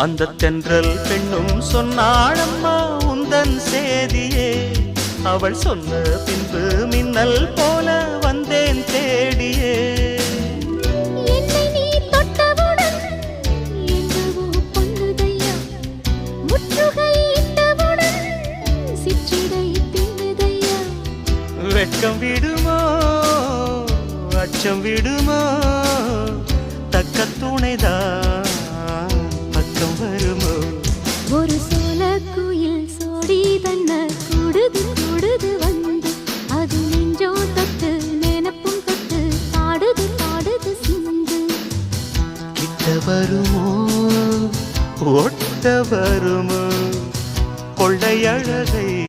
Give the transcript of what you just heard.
அந்த தென்றல் பெண்ணும் சொன்னாளம்மா உந்தன் சேதியே. அவள் சொன்ன பின்பு மின்னல் போல வந்தேன் தேடியே. என்னை நீ தொட்டவுடன் என்னவோ பொன்னுதையா, முற்றுகை இட்டவுடன் சிற்றிடை தின்னுதையா. வெட்கம் விடுமோ அச்சம் விடுமோ, தக்க துணைதான் பக்கம் வருமோ. ஒரு சோல குயில் சோடி தன்ன கூடுது கூடுது வந்து, அது நெஞ்சோ தொட்டு நினப்பும் தொட்டு பாடுது பாடுது சிந்து. கிட்ட வருமோ ஒட்ட வருமோ கொள்ளையழகை